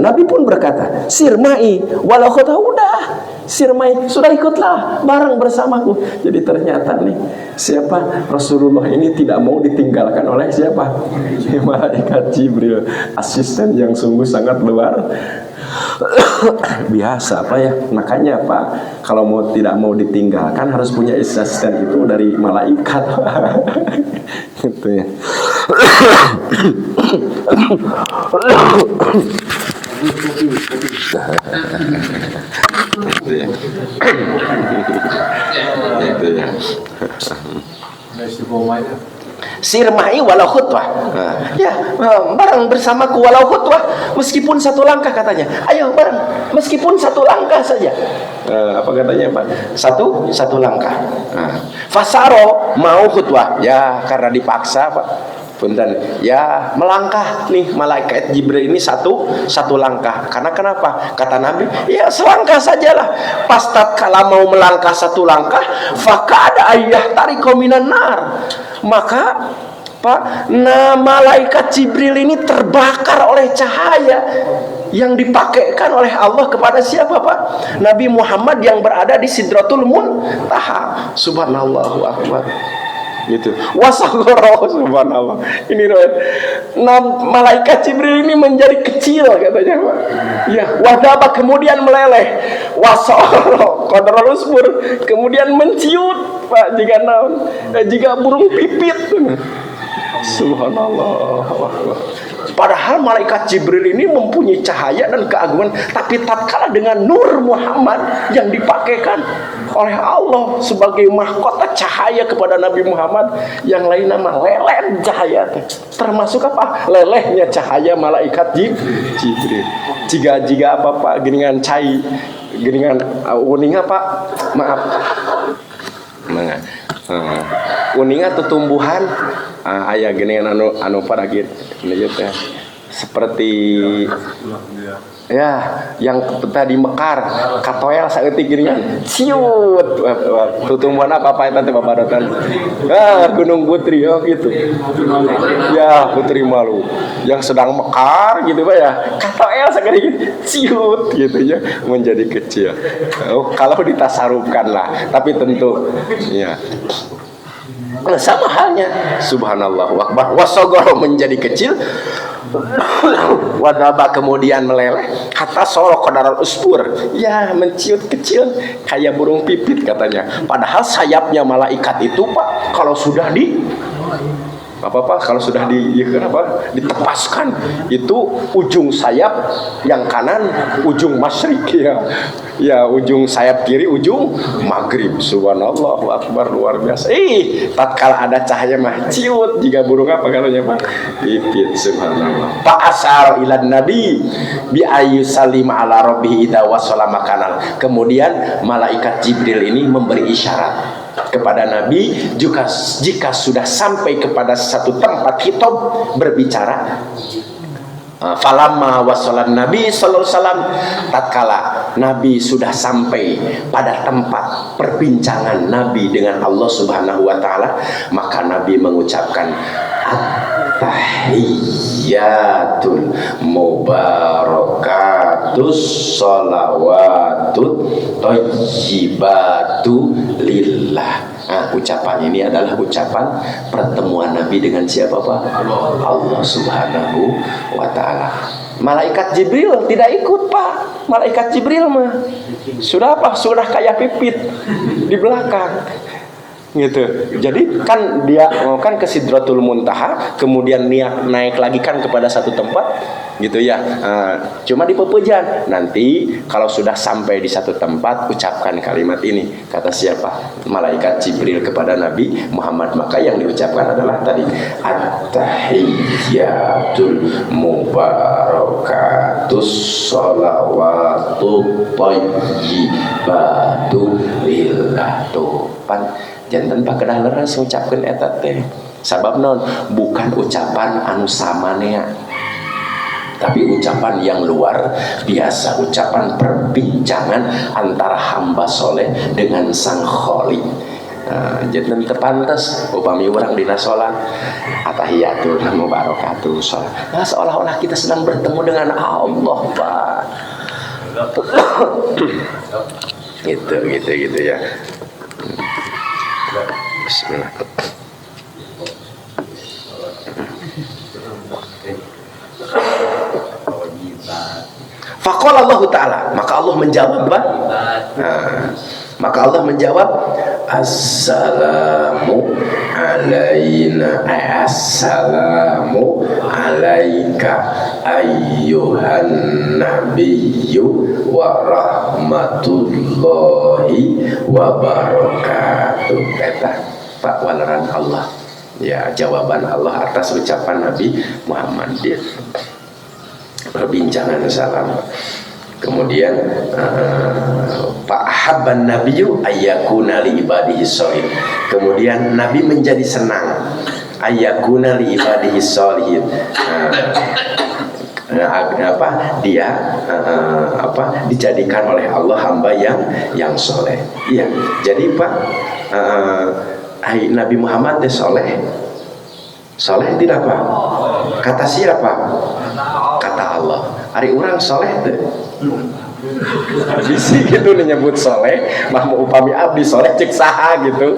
Nabi pun berkata, sirmai walau kota udah. Sirmai, sudah ikutlah bareng bersamaku. Jadi ternyata nih siapa? Rasulullah ini tidak mau ditinggalkan oleh siapa? Malaikat Jibril, asisten yang sungguh sangat luar biasa Pak ya. Makanya Pak, kalau tidak mau ditinggalkan harus punya asisten itu dari malaikat. Gitu ya. Sirmai walau khutwah. Ya, bareng bersamaku walau khutwah, meskipun satu langkah katanya. Ayo bareng, meskipun satu langkah saja. Apa katanya Pak? Satu langkah. Fasaro mau khutwah. Ya, karena dipaksa Pak. Punten, ya melangkah nih malaikat Jibril ini satu langkah. Karena kenapa? Kata Nabi, ya selangkah sajalah. Pas tatkala mau melangkah satu langkah, fakada ayah tariko minan nar. Maka Pak, malaikat Jibril ini terbakar oleh cahaya yang dipakaikan oleh Allah kepada siapa Pak? Nabi Muhammad yang berada di Sidratul Muntaha. Subhanallahu akbar. Gitu. Wasagoro, subhanallah. Ini malaikat Jibril ini menjadi kecil katanya Pak. Ya, wadaba kemudian meleleh. Wasagoro, qadarul usbur, kemudian menciut Pak jika burung pipit. Subhanallah. Padahal malaikat Jibril ini mempunyai cahaya dan keagungan, tapi tatkala dengan nur Muhammad yang dipakaikan oleh Allah sebagai mahkota cahaya kepada Nabi Muhammad, yang lain nama leleh cahaya. Termasuk apa? Lelehnya cahaya malaikat Jibril. Jika apa Pak? Geningan cai, geningan uninga Pak. Maaf. Uninga tuh tumbuhan. Ayah geningan anu paragit. Ini teh. seperti ya yang tadi mekar katoel saeutik geuningan ciut tutumbuhan apa itu teh babadotan Gunung Putri gitu ya Putri Malu yang sedang mekar gitu Pak ya katoel sageuning ciut gitu ya menjadi kecil. Kalau ditasarufkan lah, tapi tentu ya sama halnya subhanallah akbar wasogoro menjadi kecil wadaba kemudian meleleh kata sorok kodaral uspur ya menciut kecil kayak burung pipit katanya, padahal sayapnya malaikat itu Pak kalau sudah kalau sudah ditepaskan itu ujung sayap yang kanan ujung masyrik ya ujung sayap kiri ujung maghrib. Subhanallah akbar luar biasa. Tatkala ada cahaya mah ciut jika burung apa kalaunya Pak pipit. Subhanallah. Pak asar ilan nabi bi ayu salim ala rabbih idza wasala makanal. Kemudian malaikat Jibril ini memberi isyarat kepada Nabi jika sudah sampai kepada satu tempat khitab berbicara. Falamma wasalan Nabi sallallahu alaihi wasallam, tatkala Nabi sudah sampai pada tempat perbincangan Nabi dengan Allah Subhanahu wa taala, maka Nabi mengucapkan at-tahiyyatul mubarakatus shalawatut thayyibatu lillah. Ucapan ini adalah ucapan pertemuan Nabi dengan siapa Pak? Allah Subhanahu wa taala. Malaikat Jibril tidak ikut Pak. Malaikat Jibril mah sudah kayak pipit di belakang. Gitu. Jadi kan dia kan ke Sidratul Muntaha, kemudian naik lagi kan kepada satu tempat gitu ya. Cuma di pepujan. Nanti kalau sudah sampai di satu tempat ucapkan kalimat ini. Kata siapa? Malaikat Jibril kepada Nabi Muhammad. Maka yang diucapkan adalah tadi at-tahiyyatul mubarakatus shalawatut thayyibatu lillah. Tuh pan jantan pak kedah leres ngucapkeun eta teh. Sabab naon? Bukan ucapan anu samanea, tapi ucapan yang luar biasa, ucapan perbincangan antara hamba soleh dengan sang kholi. Jantan terpantas upami orang dina salat atahiyatul mubarakatuh salat. Seolah-olah kita sedang bertemu dengan Allah Pak. gitu ya. Bismillah. Faqala Allah Ta'ala, maka Allah menjawab assalamu alaina assalamu alaika ayyuhan nabiyyu wa rahmatullahi wa barakatuh. Eta Pak walaran Allah ya, jawaban Allah atas ucapan Nabi Muhammad dia perbincangan salam. Kemudian Pak habban nabiyyu ayyakuna li ibadihi sholihin. Kemudian Nabi menjadi senang ayyakuna li ibadihi sholihin. Dijadikan oleh Allah hamba yang soleh. Iya. Jadi Pak Nabi Muhammad teh soleh tidak Pak? Kata siapa? Kata Allah. Ari urang soleh teh. Bisi gitu nyebut soleh, mah mau upami abdi soleh cek saha gitu.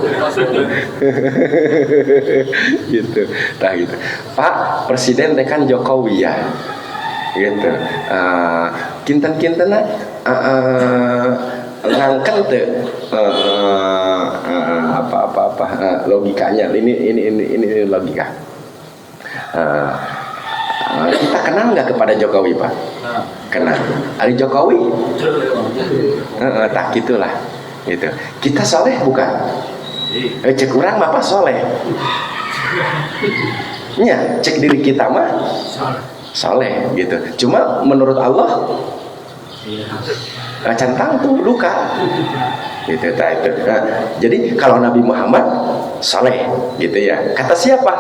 Gitu. Tah gitu. Pak Presiden teh kan Jokowi ya. Gitu. Kinten-kintena ngangken teu apa logikanya. Ini logika. Kita kenal nggak kepada Jokowi Pak? Kenal. Ari Jokowi? Tak gitulah. Gitu. Kita soleh bukan? Cek urang mah apa soleh? Nya cek diri kita mah soleh gitu. Cuma menurut Allah cantang tuh luka. Gitu, itu. Nah, jadi kalau Nabi Muhammad saleh gitu ya. Kata siapa?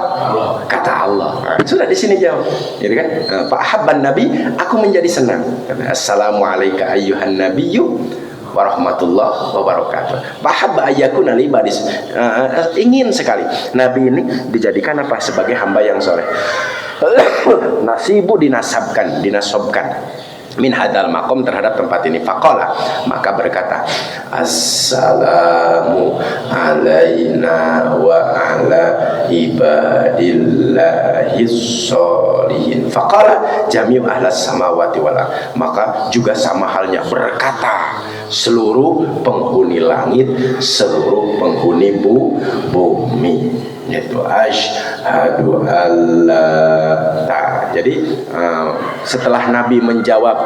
Kata Allah. Nah, sudah di sini jauh. Gitu kan? Pak Habban Nabi, aku menjadi senang. Assalamualaikum ayyuhan nabiyyu warahmatullahi wabarakatuh. Pahabba ayyakuna li ibadis. Ingin sekali Nabi ini dijadikan apa? Sebagai hamba yang soleh. Nasibu dinasobkan min hadal makom terhadap tempat ini. Faqala, maka berkata, assalamu alaina wa ala ibadillahis sholihin. Faqala jami'u ahlas samawati wal ardh, maka juga sama halnya berkata seluruh penghuni langit, seluruh penghuni bumi, yaitu asyhadu alla. Jadi setelah Nabi menjawab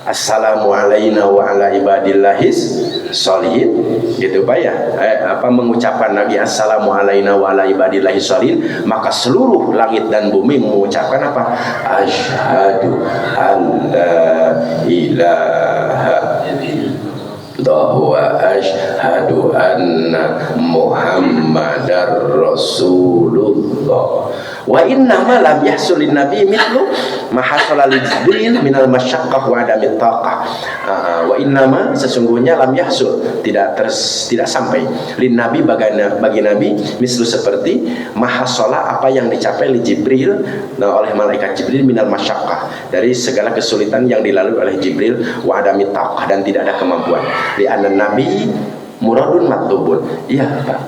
assalamu alaina wa ala ibadillahis sholihin, gitu Pak ya, mengucapkan Nabi assalamu alaina wa ala ibadillahis sholihin, maka seluruh langit dan bumi mengucapkan apa? Asyhadu alla ilaha wa asyhadu anna muhammadar rasulullah. Wa inna ma lam yahsulin nabi mithlu ma hasala li Jibril minal masyaqqah wa adamit taqah. Wa inna ma, sesungguhnya lam yahsul, tidak sampai lin nabi bagi nabi mislu seperti mahasala apa yang dicapai li Jibril oleh malaikat Jibril minal masyaqqah, dari segala kesulitan yang dilalui oleh Jibril, wa adamit taqah, dan tidak ada kemampuan. Li anna nabi muradun matlubun. Iya Pak,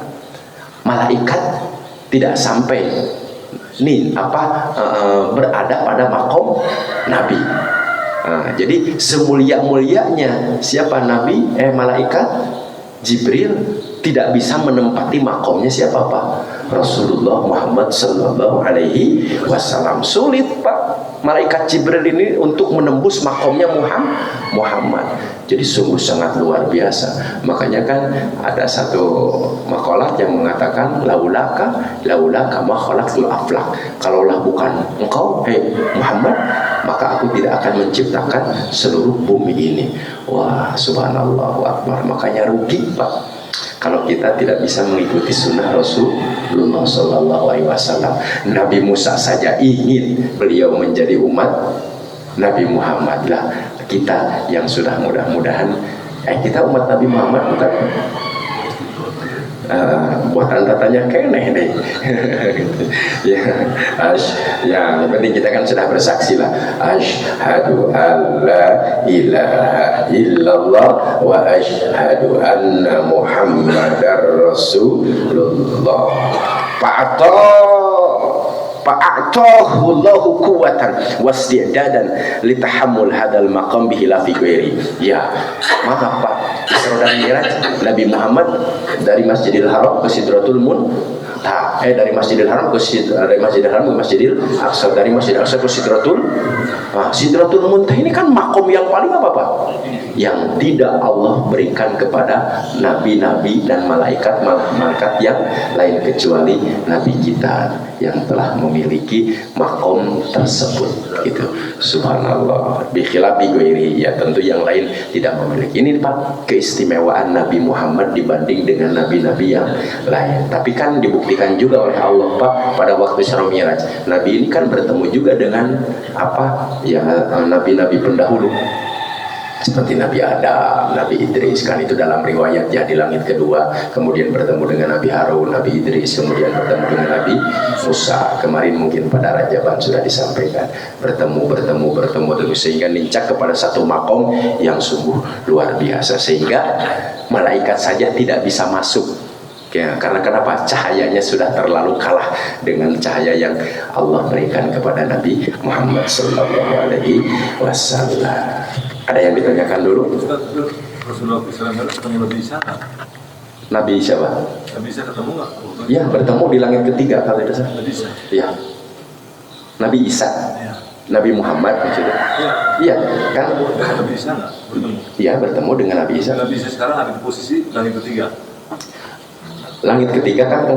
malaikat tidak sampai berada pada makom Nabi. Jadi semulia-mulianya siapa Nabi, malaikat Jibril tidak bisa menempati makomnya siapa Pak? Rasulullah Muhammad sallallahu alaihi wasallam. Sulit Pak malaikat Jibril ini untuk menembus makomnya Muhammad. Jadi sungguh sangat luar biasa. Makanya kan ada satu makalat yang mengatakan laulaka ma khalaqtul aflak. Kalaulah bukan engkau Muhammad, maka aku tidak akan menciptakan seluruh bumi ini. Wah, subhanallah akbar. Makanya rugi Pak kalau kita tidak bisa mengikuti sunnah Rasulullah Sallallahu Alaihi Wasallam. Nabi Musa saja ingin beliau menjadi umat Nabi Muhammad. Lah kita yang sudah mudah-mudahan kita umat Nabi Muhammad, bukan buatan katanya keneh deh. Yang penting kita kan sudah bersaksi lah, asyhadu alla ilaha illallah wa asyhadu anna muhammadar rasulullah. Fa'atahu Allahu quwwatan wasti'dadan litahammul hadal maqam bihi la fi ghairi. Ya, maaf Pak, Isra dan Mi'raj Nabi Muhammad dari Masjidil Haram ke Sidratul Muntaha, dari Masjidil Haram ke Masjidil Aqsa, dari Masjidil Aqsa ke Sidratul Muntaha. Ini kan makom yang paling apa Pak? Yang tidak Allah berikan kepada nabi-nabi dan malaikat yang lain kecuali Nabi kita yang telah memiliki makom tersebut. Itu subhanallah. Bikhilafi ghairi, ya tentu yang lain tidak memiliki. Ini Pak keistimewaan Nabi Muhammad dibanding dengan nabi-nabi yang lain. Tapi kan dibuktikan juga oleh Allah Pak pada waktu Isra Mi'raj. Nabi ini kan bertemu juga dengan nabi-nabi pendahulu, seperti Nabi Adam, Nabi Idris, kan itu dalam riwayat ya, di langit kedua. Kemudian bertemu dengan Nabi Harun, Nabi Idris, kemudian bertemu dengan Nabi Musa. Kemarin mungkin pada Rajaban sudah disampaikan, bertemu terus sehingga nincak kepada satu makom yang sungguh luar biasa, sehingga malaikat saja tidak bisa masuk. Ya, karena kenapa? Cahayanya sudah terlalu kalah dengan cahaya yang Allah berikan kepada Nabi Muhammad Sallallahu Alaihi Wasallam. Ada yang ditanyakan dulu? Rasulullah SAW ketemu Nabi Isa nggak? Nabi siapa? Nabi Isa ketemu nggak? Ya, bertemu di langit ketiga kalau tidak salah. Nabi Isa. Ya. Nabi Isa. Ya. Nabi Muhammad maksudnya. Iya, kan? Nabi Isa nggak? Bertemu. Iya, bertemu dengan Nabi Isa. Nabi Isa sekarang ada di posisi langit ketiga. Langit ketiga kan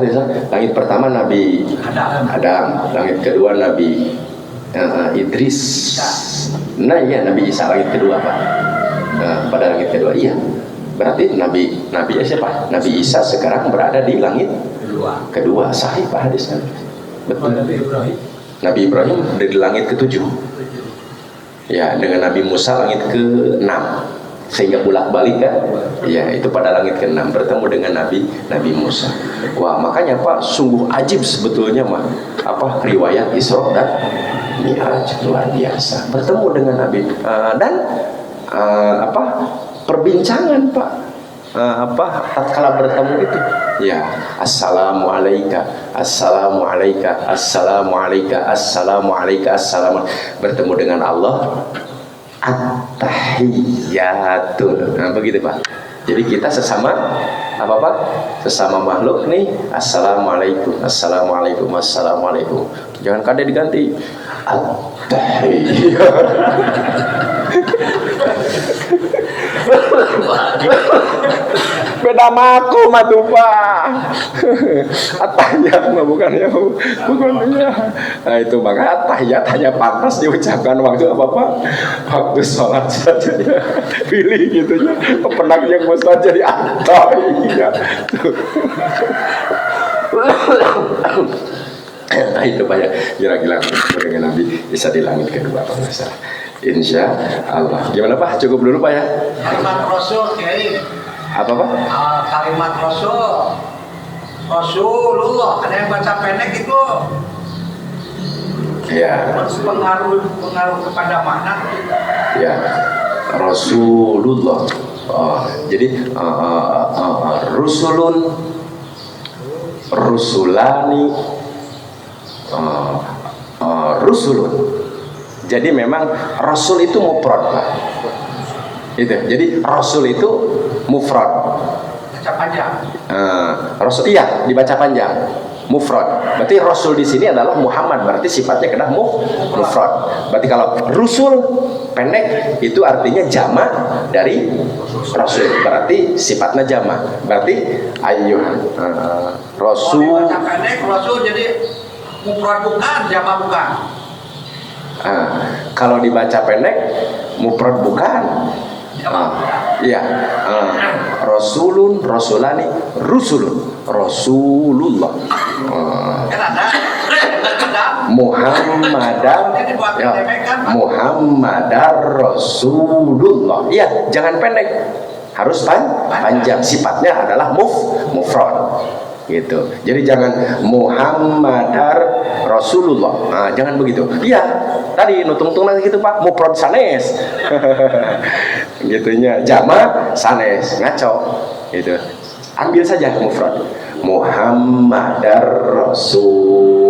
langit pertama Nabi Adam, langit kedua Nabi Idris. Nah iya, Nabi Isa langit kedua Pak. Pada langit kedua iya. Berarti Nabi siapa? Nabi Isa sekarang berada di langit kedua. Sahih Pak hadis kan? Betul. Nabi Ibrahim dari langit ke-7. Ya, dengan Nabi Musa langit ke-6. Sehingga bolak-balik kan? Ya, itu pada langit ke-6 bertemu dengan Nabi Musa. Wah, makanya Pak, sungguh ajib sebetulnya mah riwayat Isra dan Mi'raj, luar biasa. Bertemu dengan Nabi dan perbincangan Pak, tatkala bertemu itu, ya, assalamu alayka, assalamu alayka, assalamu alayka, assalamu alayka, assalamu, bertemu dengan Allah, at-tahiyyatul. Nah, begitu Pak. Jadi kita sesama sesama makhluk nih, assalamualaikum, assalamualaikum, assalamualaikum. Jangan kadang diganti at-tahiyyat. Beda maku matu Pak. At-tahiyat mah bukan ya. Nah, itu maka at-tahiyat hanya pantas diucapkan waktu waktu sholat saja ya. Pilih gitu ya. Penak yang mustahil jadi at-tahiyat. Nah, itu Pak ya. Kira-kira dengan Nabi bisa di langit kedua Pak masalah. Insya Allah. Gimana Pak? Cukup dulu Pak ya. Kalimat Rasul Kiai. Apa Pak? Kalimat Rasulullah. Ada yang baca pendek itu. Ya. Pengaruh kepada makna. Ya. Rasulullah. Jadi Rusulun, Rusulani, Rusulun. Jadi memang Rasul itu mufrad Pak. Itu. Jadi Rasul itu mufrad. Baca panjang. Rasul iya dibaca panjang. Mufrad. Berarti Rasul di sini adalah Muhammad. Berarti sifatnya kena mufrad. Berarti kalau Rusul pendek itu artinya jamak dari Rasul. Berarti sifatnya jamak. Berarti Rasul. Kalau dibaca pendek Rasul jadi mufrad bukan, jamak bukan. Kalau dibaca pendek mufrad bukan. Iya. Rasulun, Rasulani, Rusulun, Rasulullah. Muhammadar Rasulullah. Iya, jangan pendek. Harus panjang. Sifatnya adalah mufrad. Gitu. Jadi jangan Muhammadar Rasulullah. Nah, jangan begitu. Iya, tadi nutung-tung lagi gitu Pak, mufrad sanes. Gitunya, jamak sanes, ngaco. Gitu. Ambil saja mufrad. Muhammadar Rasulullah.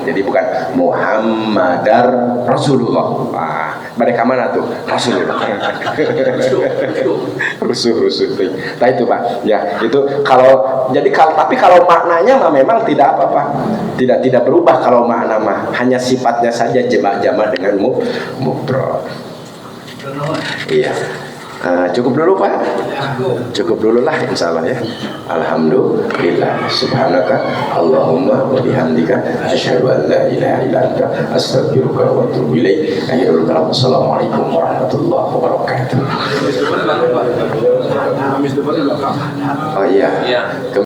Jadi bukan Muhammadar Rasulullah. Mereka mana tuh? Rasulullah. Rusuh. Nah itu Pak. Ya, itu tapi kalau maknanya mah memang tidak apa-apa. Tidak berubah kalau makna mah. Hanya sifatnya saja jamak dengan mufrad. Iya. Cukup dulu Pak. Cukup dulu lah insyaallah ya. Alhamdulillah. Subhanaka Allahumma wa bihamdika asyhadu an la ilaha illa anta astaghfiruka wa atubu ilaik. Akhirul kalam. Assalamualaikum warahmatullahi wabarakatuh. Oh iya.